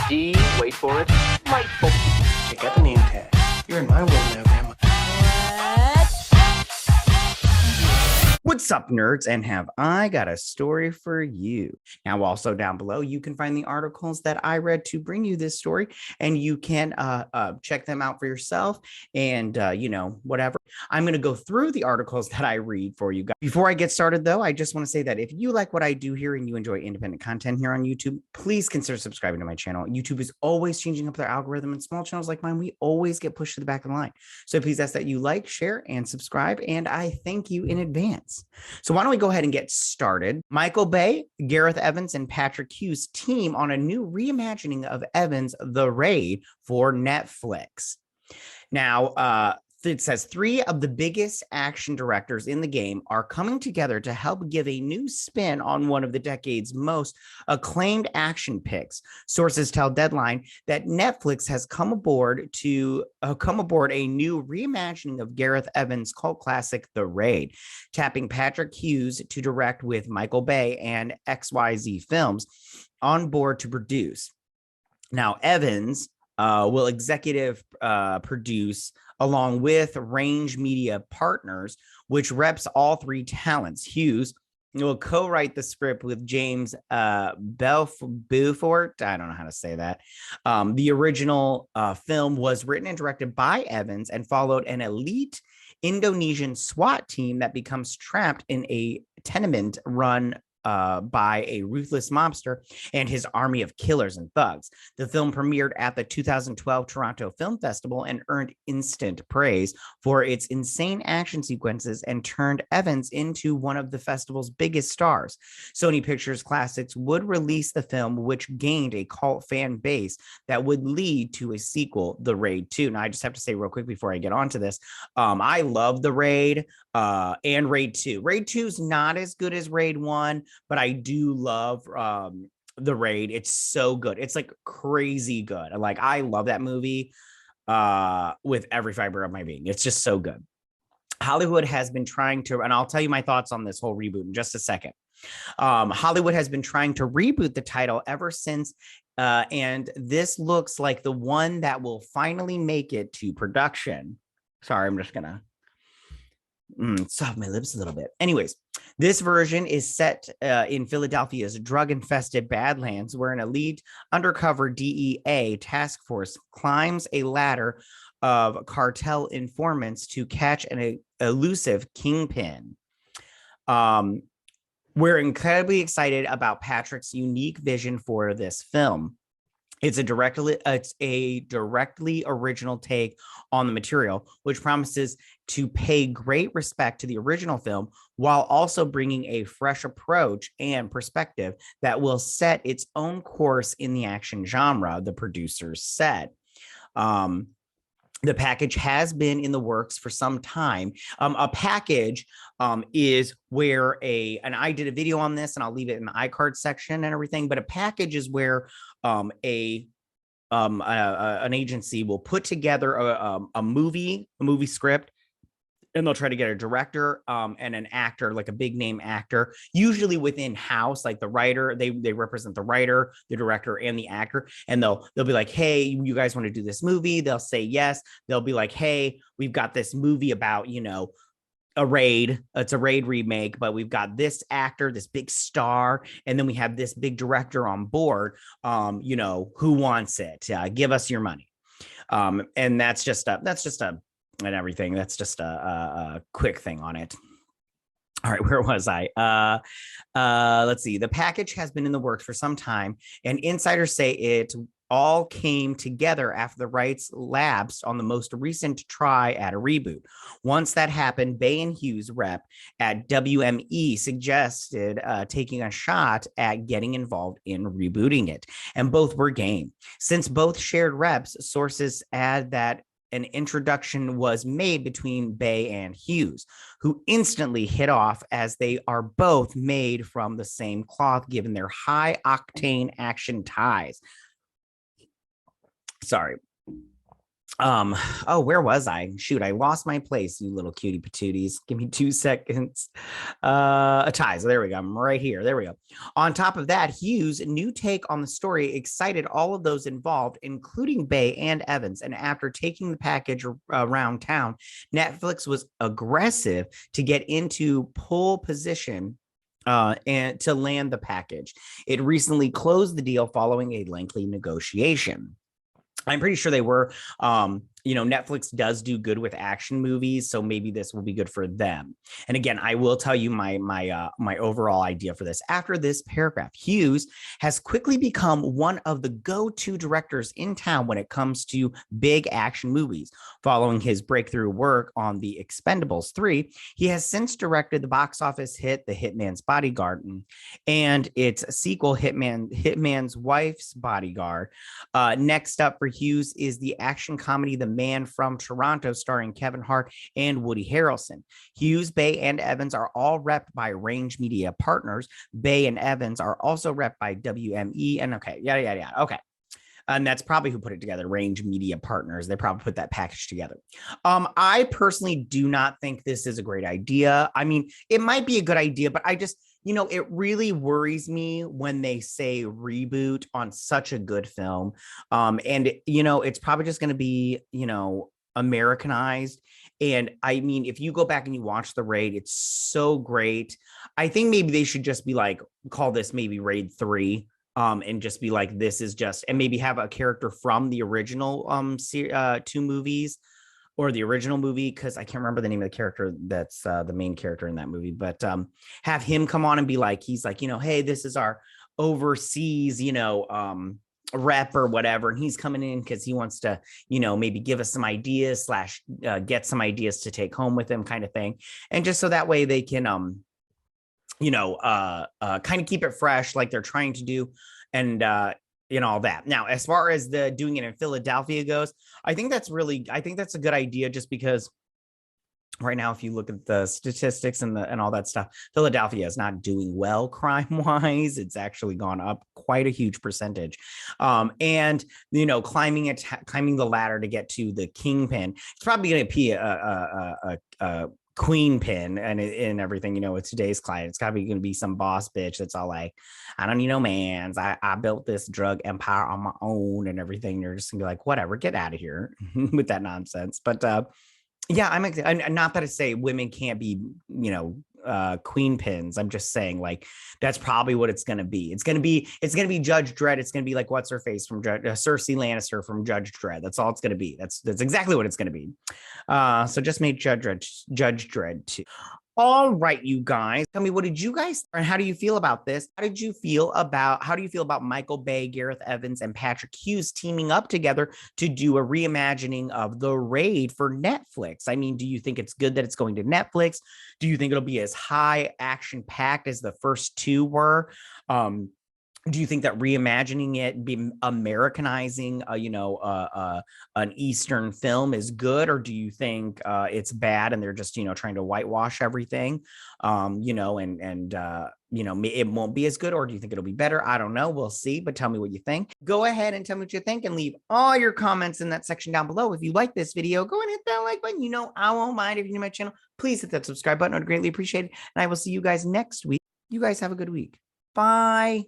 D, wait for it, rightful. Check out the name tag. You're in my world now, Grandma. What's up, nerds? And have I got a story for you? Now, also down below, you can find the articles that I read to bring you this story, and you can check them out for yourself. And whatever. I'm going to go through the articles that I read for you guys. Before I get started, though, I just want to say that if you like what I do here and you enjoy independent content here on YouTube, please consider subscribing to my channel. YouTube is always changing up their algorithm, and small channels like mine, we always get pushed to the back of the line. So please ask that you like, share, and subscribe. And I thank you in advance. So why don't we go ahead and get started? Michael Bay, Gareth Evans, and Patrick Hughes team on a new reimagining of Evans' The Raid for Netflix. Now, it says 3 of the biggest action directors in the game are coming together to help give a new spin on one of the decade's most acclaimed action picks. Sources tell Deadline that Netflix has come aboard a new reimagining of Gareth Evans' cult classic The Raid, tapping Patrick Hughes to direct with Michael Bay and XYZ Films on board to produce. Now, Evans will executive produce along with Range Media Partners, which reps all 3 talents. Hughes will co-write the script with James Beaufort. I don't know how to say that. The original film was written and directed by Evans and followed an elite Indonesian SWAT team that becomes trapped in a tenement run by a ruthless mobster and his army of killers and thugs. The film premiered at the 2012 Toronto Film Festival and earned instant praise for its insane action sequences and turned Evans into one of the festival's biggest stars. Sony Pictures Classics would release the film, which gained a cult fan base that would lead to a sequel, The Raid 2. Now, I just have to say real quick before I get on to this, I love The Raid and Raid 2. Raid 2 is not as good as Raid 1, but I do love The Raid. It's so good. It's like crazy good. Like, I love that movie with every fiber of my being. It's just so good. Hollywood has been trying to, and I'll tell you my thoughts on this whole reboot in just a second. Hollywood has been trying to reboot the title ever since, and this looks like the one that will finally make it to production. Sorry, I'm just gonna soften my lips a little bit. Anyways, this version is set in Philadelphia's drug-infested Badlands, where an elite undercover DEA task force climbs a ladder of cartel informants to catch an elusive kingpin. We're incredibly excited about Patrick's unique vision for this film. It's a directly original take on the material, which promises to pay great respect to the original film while also bringing a fresh approach and perspective that will set its own course in the action genre, the producers said. The package has been in the works for some time. A package is where and I did a video on this, and I'll leave it in the iCard section and everything, but a package is where an agency will put together a movie script, and they'll try to get a director and an actor, like a big name actor, usually within house, like the writer. They represent the writer, the director, and the actor. And they'll be like, hey, you guys want to do this movie? They'll say yes. They'll be like, hey, we've got this movie about, a raid. It's a Raid remake, but we've got this actor, this big star, and then we have this big director on board. Who wants it? Give us your money. And that's just and everything. That's just a quick thing on it. All right, where was I? Let's see. The package has been in the works for some time, and insiders say it all came together after the rights lapsed on the most recent try at a reboot. Once that happened, Bay and Hughes rep at WME suggested taking a shot at getting involved in rebooting it, and both were game. Since both shared reps, sources add that an introduction was made between Bay and Hughes, who instantly hit off as they are both made from the same cloth, given their high-octane action ties. Sorry. Oh, where was I? Shoot, I lost my place, you little cutie patooties. Give me 2 seconds. Ties. There we go. I'm right here. There we go. On top of that, Hughes' new take on the story excited all of those involved, including Bay and Evans. And after taking the package around town, Netflix was aggressive to get into pole position and to land the package. It recently closed the deal following a lengthy negotiation. I'm pretty sure they were. Netflix does do good with action movies, so maybe this will be good for them. And again, I will tell you my overall idea for this. After this paragraph, Hughes has quickly become one of the go-to directors in town when it comes to big action movies. Following his breakthrough work on The Expendables 3, he has since directed the box office hit The Hitman's Bodyguard and its sequel, Hitman's Wife's Bodyguard. Next up for Hughes is the action comedy The Man from Toronto, starring Kevin Hart and Woody Harrelson. Hughes, Bay, and Evans are all repped by Range Media Partners. Bay and Evans are also repped by WME, and okay, yada, yada, yada. Okay. And that's probably who put it together, Range Media Partners. They probably put that package together. I personally do not think this is a great idea. I mean, it might be a good idea, but I just, it really worries me when they say reboot on such a good film. It's probably just going to be, Americanized. And I mean, if you go back and you watch The Raid, it's so great. I think maybe they should just be like, call this maybe Raid 3. And just be like, this is just, and maybe have a character from the original 2 movies or the original movie, because I can't remember the name of the character that's the main character in that movie, but have him come on and be like, he's like, hey, this is our overseas, rep or whatever, and he's coming in because he wants to, maybe give us some ideas / get some ideas to take home with him, kind of thing, and just so that way they can kind of keep it fresh like they're trying to do, and all that. Now, as far as the doing it in Philadelphia goes, I think that's a good idea, just because right now, if you look at the statistics and all that stuff, Philadelphia is not doing well crime wise. It's actually gone up quite a huge percentage. And climbing the ladder to get to the kingpin, it's probably going to be a queen pin and everything, with today's client. It's gotta be going to be some boss bitch that's all like, I don't need no mans. I built this drug empire on my own and everything. You're just gonna be like, whatever, get out of here with that nonsense. But yeah, I'm not that I say women can't be, queen pins. I'm just saying, like, that's probably what it's going to be. It's going to be Judge Dredd. It's going to be like, what's her face from Cersei Lannister from Judge Dredd. That's all it's going to be. That's exactly what it's going to be. So just made Judge Dredd too. All right, you guys, tell me, what did you guys, and how do you feel about this? How do you feel about Michael Bay, Gareth Evans, and Patrick Hughes teaming up together to do a reimagining of The Raid for Netflix? I mean, do you think it's good that it's going to Netflix? Do you think it'll be as high action packed as the first 2 were? Do you think that reimagining it, be Americanizing, an Eastern film is good, or do you think it's bad and they're just, trying to whitewash everything, it won't be as good, or do you think it'll be better? I don't know. We'll see, but tell me what you think. Go ahead and tell me what you think and leave all your comments in that section down below. If you like this video, go and hit that like button. I won't mind. If you're new to my channel, please hit that subscribe button. I'd greatly appreciate it. And I will see you guys next week. You guys have a good week. Bye.